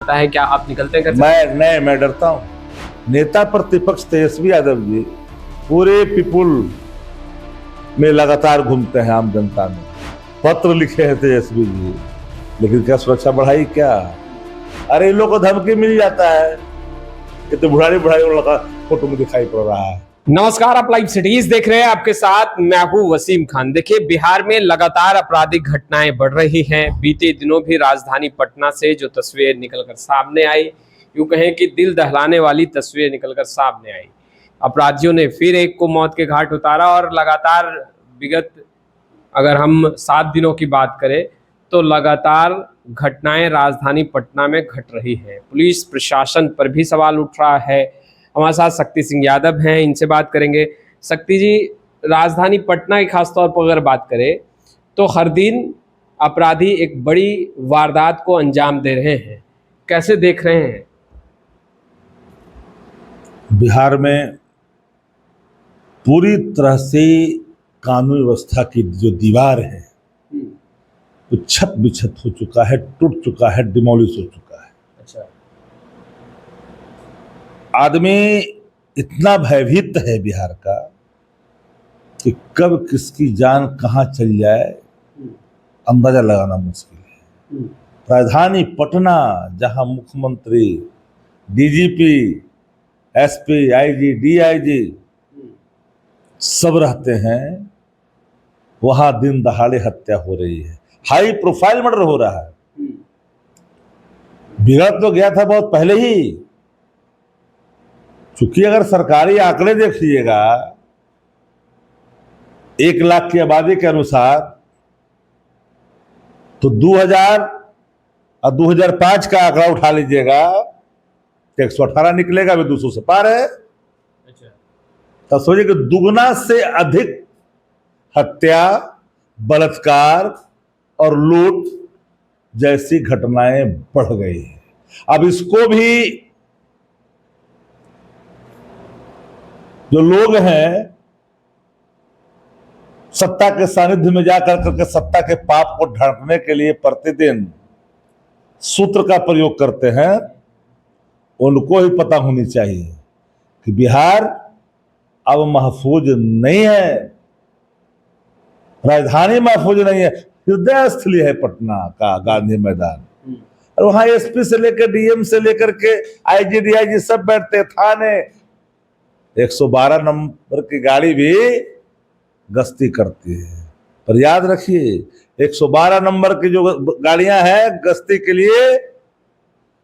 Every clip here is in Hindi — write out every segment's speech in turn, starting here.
सकता है, क्या आप निकलते हैं? मैं डरता हूँ। नेता प्रतिपक्ष तेजस्वी यादव जी पूरे पीपुल में लगातार घूमते हैं, आम जनता में पत्र लिखे हैं तेजस्वी जी, लेकिन क्या सुरक्षा बढ़ाई क्या? अरे इन लोग को धमकी मिल जाता है, ये तो बुढ़ाई लगा फोटो में दिखाई पड़ रहा है। नमस्कार, आप लाइव सिटीज देख रहे हैं, आपके साथ मैं हूं वसीम खान। देखिए, बिहार में लगातार आपराधिक घटनाएं बढ़ रही हैं। बीते दिनों भी राजधानी पटना से जो तस्वीर निकलकर सामने आई, यूं कहें कि दिल दहलाने वाली तस्वीर निकलकर सामने आई। अपराधियों ने फिर एक को मौत के घाट उतारा और लगातार विगत अगर हम 7 दिनों की बात करें तो लगातार घटनाएं राजधानी पटना में घट रही है। पुलिस प्रशासन पर भी सवाल उठ रहा है। हमारे साथ शक्ति सिंह यादव हैं, इनसे बात करेंगे। शक्ति जी, राजधानी पटना की खासतौर पर अगर बात करें तो हर दिन अपराधी एक बड़ी वारदात को अंजाम दे रहे हैं, कैसे देख रहे हैं? बिहार में पूरी तरह से कानून व्यवस्था की जो दीवार है वो छत बिछत हो चुका है, टूट चुका है, डिमोलिश हो चुका है। अच्छा। आदमी इतना भयभीत है बिहार का कि कब किसकी जान कहाँ चल जाए अंदाजा लगाना मुश्किल है। राजधानी पटना, जहां मुख्यमंत्री, डीजीपी, एसपी, आईजी, डीआईजी सब रहते हैं, वहां दिन दहाड़े हत्या हो रही है, हाई प्रोफाइल मर्डर हो रहा है। बिगड़ तो गया था बहुत पहले ही, चूंकि अगर सरकारी आंकड़े देख लीजिएगा 1 लाख की आबादी के अनुसार तो 2000 और 2005 का आंकड़ा उठा लीजिएगा तो 118 निकलेगा, अभी 200 से पार है। अच्छा। तो सोचिए कि दुगना से अधिक हत्या, बलात्कार और लूट जैसी घटनाएं बढ़ गई है। अब इसको भी जो लोग हैं सत्ता के सानिध्य में जाकर करके सत्ता के पाप को ढांकने के लिए प्रतिदिन सूत्र का प्रयोग करते हैं, उनको ही पता होनी चाहिए कि बिहार अब महफूज नहीं है, राजधानी महफूज नहीं है, हृदय स्थली है पटना का गांधी मैदान। और वहां एसपी से लेकर डीएम से लेकर के आईजी, डीआईजी सब बैठते, थाने 112 नंबर की गाड़ी भी गश्ती करती है। पर याद रखिए 112 नंबर की जो गाड़ियां हैं गश्ती के लिए,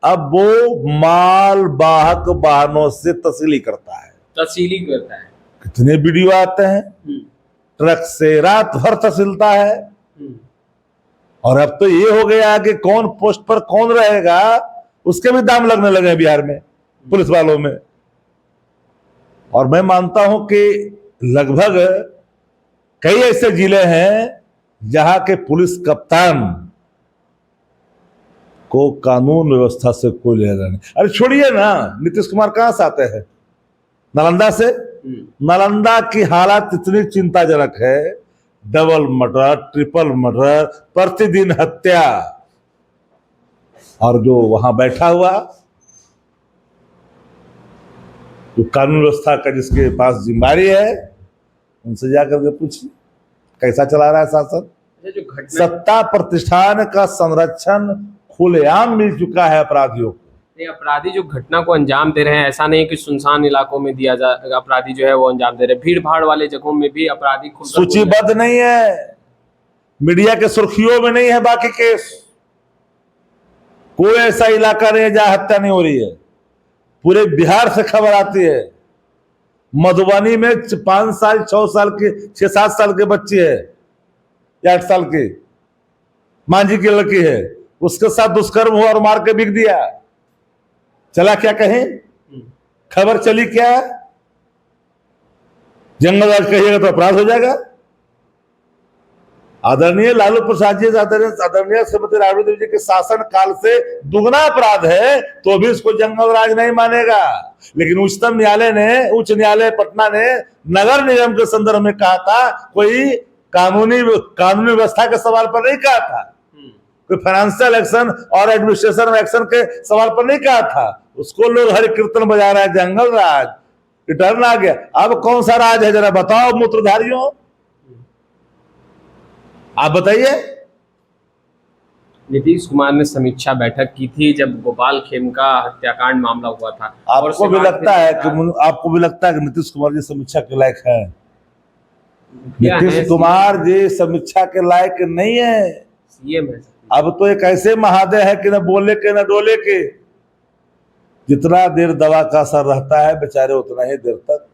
अब वो माल वाहक वाहनों से तस्लीली करता है। कितने वीडियो आते हैं, ट्रक से रात भर तहसीलता है। और अब तो ये हो गया कि कौन पोस्ट पर कौन रहेगा उसके भी दाम लगने लगे हैं बिहार में पुलिस वालों में। और मैं मानता हूं कि लगभग कई ऐसे जिले हैं जहां के पुलिस कप्तान को कानून व्यवस्था से कोई लेना नहीं। अरे छोड़िए ना, नीतीश कुमार कहां से आते हैं? नालंदा से। नालंदा की हालत इतनी चिंताजनक है, डबल मर्डर, ट्रिपल मर्डर, प्रतिदिन हत्या। और जो वहां बैठा हुआ जो कानून व्यवस्था का जिसके पास जिम्मेदारी है, उनसे जाकर के पूछिए कैसा चला रहा है शासन। सत्ता प्रतिष्ठान का संरक्षण खुलेआम मिल चुका है अपराधियों को। अपराधी जो घटना को अंजाम दे रहे हैं, ऐसा नहीं कि सुनसान इलाकों में दिया जा अपराधी जो है वो अंजाम दे रहे हैं, भीड़ भाड़ वाले जगहों में भी अपराधी सूचीबद्ध नहीं है, मीडिया के सुर्खियों में नहीं है बाकी केस। कोई ऐसा इलाका नहीं है जहां हत्या नहीं हो रही है। पूरे बिहार से खबर आती है। मधुबनी में 5 साल 6 साल की 6-7 साल के बच्ची है या 8 साल की मांझी की लड़की है, उसके साथ दुष्कर्म हुआ और मार के बिक दिया। चला क्या कहें, खबर चली क्या? जंगल राज कहिएगा तो अपराध हो जाएगा। आदरणीय लालू प्रसाद जी, आदरणीय श्रीमती राबड़ी देवी जी के शासन काल से दुगना अपराध है तो भी इसको जंगल राज नहीं मानेगा। लेकिन उच्चतम न्यायालय ने, उच्च न्यायालय पटना ने नगर निगम के संदर्भ में कहा था, कोई कानूनी व्यवस्था के सवाल पर नहीं कहा था, कोई फाइनेंशियल एक्शन और एडमिनिस्ट्रेशन एक्शन के सवाल पर नहीं कहा था। उसको लोग हरि कीर्तन बजा रहा है, जंगल राज, रिटर्न आ गया। अब कौन सा राज है जरा बताओ मूत्रधारियों, आप बताइए। नीतीश कुमार ने समीक्षा बैठक की थी जब गोपाल खेमका हत्याकांड मामला हुआ था। आपको भी लगता है कि नीतीश कुमार जी समीक्षा के लायक है? नीतीश कुमार जी समीक्षा के लायक नहीं है, सीएम है। अब तो एक ऐसे महादेव है कि न बोले के न डोले के। जितना देर दवा का असर रहता है बेचारे उतना ही देर तक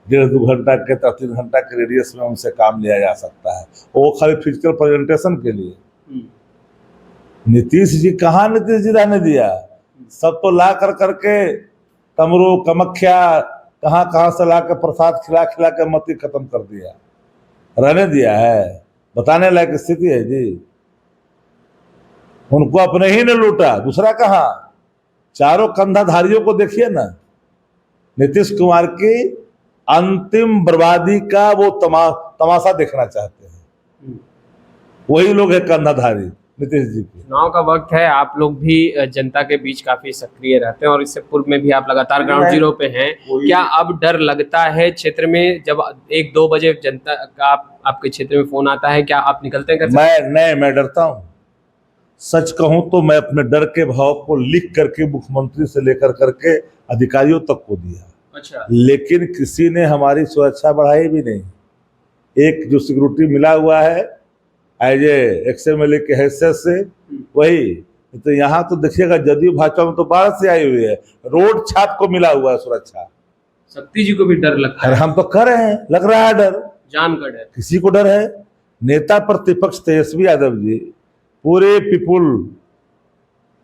1.5-2 घंटा के 3 घंटा के रेडियस में उनसे काम लिया जा सकता है, वो खाली फिजिकल प्रेजेंटेशन के लिए। नीतीश जी कहाँ नीतीश जी रहने दिया, सब तो ला कर करके तमरो कमख्या कहाँ से ला कर प्रसाद खिला खिला के मती खत्म कर दिया, रहने दिया है? बताने लायक स्थिति है जी। उनको अपने ही ने लूटा, दूसरा कहाँ? चारों कंधाधारियों को देखिए ना, नीतीश कुमार की अंतिम बर्बादी का वो तमाशा देखना चाहते हैं, वही लोग है कंधाधारी नीतीश जी की। चुनाव का वक्त है, आप लोग भी जनता के बीच काफी सक्रिय रहते हैं और इससे पूर्व में भी आप लगातार ग्राउंड जीरो पे हैं। क्या अब डर लगता है क्षेत्र में, जब 1-2 बजे जनता का आपके क्षेत्र में फोन आता है, क्या आप निकलते हैं? मैं डरता हूँ। सच कहूं तो मैं अपने डर के भाव को लिख करके मुख्यमंत्री से लेकर करके अधिकारियों तक को दिया। अच्छा। लेकिन किसी ने हमारी सुरक्षा बढ़ाई भी नहीं। एक जो सिक्योरिटी मिला हुआ है एज एक्सएमएलए के हैसियत से, वही तो यहाँ तो देखिएगा जदयू भाजपा में तो बाहर से आई हुई है, रोड छाप को मिला हुआ है सुरक्षा। शक्ति जी को भी डर लगता है? हम तो कर रहे हैं, लग रहा है डर, जान का डर। किसी को डर है? नेता प्रतिपक्ष तेजस्वी यादव जी पूरे पीपुल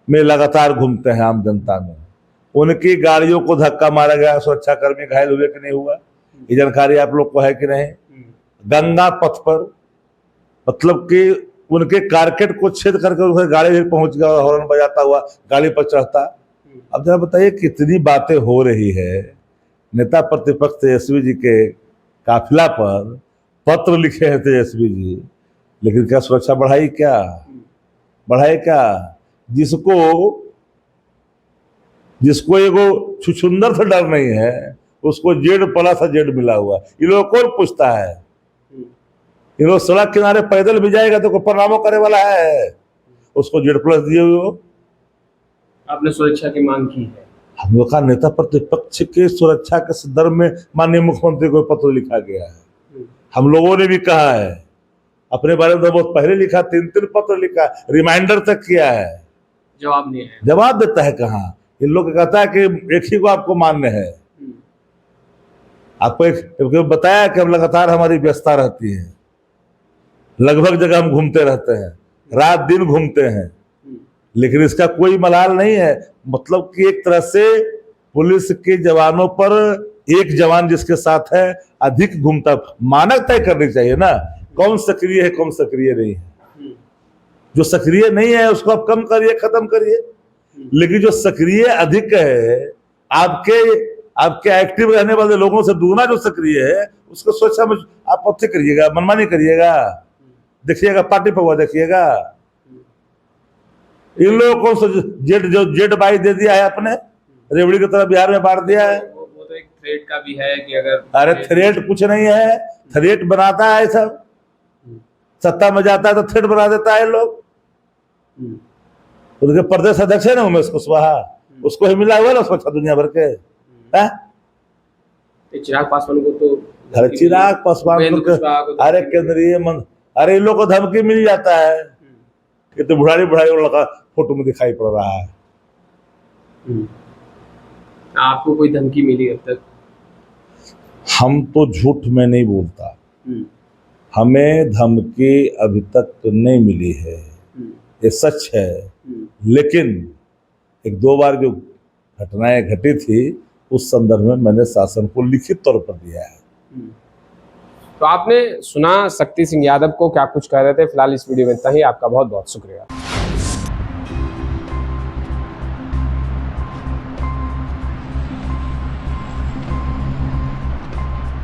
में लगातार घूमते हैं, आम जनता में। उनकी गाड़ियों को धक्का मारा गया, सुरक्षा कर्मी घायल हुए कि नहीं हुआ, ये जानकारी आप लोग को है कि नहीं? गंगा पथ पर, मतलब कि उनके कारकेट को छेद करके उसे गाड़ी भी पहुंच गया, हॉर्न बजाता हुआ गाड़ी पर चढ़ता। अब जरा बताइए कितनी बातें हो रही है। नेता प्रतिपक्ष तेजस्वी जी के काफिला पर पत्र लिखे हैं तेजस्वी जी, लेकिन क्या सुरक्षा बढ़ाई? क्या? जिसको एगो छुछुंदर से डर नहीं है, उसको Z+Z मिला हुआ। ये लोग कौन पूछता है? ये लोग सड़क किनारे पैदल भी जाएगा तो कोई प्रणामों करे वाला है? उसको Z+ दिए हुए हो। आपने सुरक्षा की मांग की है? हम लोग का नेता प्रतिपक्ष के सुरक्षा के संदर्भ में माननीय मुख्यमंत्री को पत्र लिखा गया है। हम लोगों ने भी कहा है, अपने बारे में तो बहुत पहले लिखा, 3 पत्र लिखा, रिमाइंडर तक किया है, जवाब नहीं है। जवाब देता है कहाँ? इन लोग कहता है कि एक ही को आपको मान्य है। आपको एक बताया कि हम लगातार हमारी व्यस्तता रहती है, लगभग जगह हम घूमते रहते हैं, रात दिन घूमते हैं, लेकिन इसका कोई मलाल नहीं है। मतलब कि एक तरह से पुलिस के जवानों पर एक जवान जिसके साथ है अधिक घूमता, मानक तय करनी चाहिए ना, कौन सक्रिय है कौन सक्रिय नहीं है। जो सक्रिय नहीं है उसको आप कम करिए, खत्म करिए, लेकिन जो सक्रिय अधिक है, आपके एक्टिव रहने वाले लोगों से दूना जो सक्रिय है, उसको सोचा आप पत्ते करिएगा, मनमानी करिएगा, देखिएगा पार्टी पर हुआ देखिएगा। इन लोगों को Z दे दिया है, अपने रेवड़ी की तरह बिहार में बांट दिया है। वो तो एक थ्रेट का भी है कि अगर, अरे थ्रेट कुछ नहीं है, थ्रेट बनाता है सब, सत्ता में जाता है तो थ्रेट बना देता है लोग। उनके प्रदेश अध्यक्ष है ना उमेश कुशवाहा, उसको ही मिला हुआ ना सुरक्षा दुनिया भर के। चिराग पासवान को तो, अरे चिराग पासवान को, अरे केंद्रीय मंत्री, अरे इन लोग को धमकी मिल जाता है। ये तो बुढ़ारी लड़का फोटो में दिखाई पड़ रहा है। आपको कोई धमकी मिली अब तक? हम तो झूठ में नहीं बोलता, हमें धमकी अभी तक नहीं मिली है, ये सच है। लेकिन 1-2 बार जो घटनाएं घटी थी उस संदर्भ में मैंने शासन को लिखित तौर पर दिया है। तो आपने सुना शक्ति सिंह यादव को क्या कुछ कह रहे थे। फिलहाल इस वीडियो में इतना ही। आपका बहुत बहुत शुक्रिया।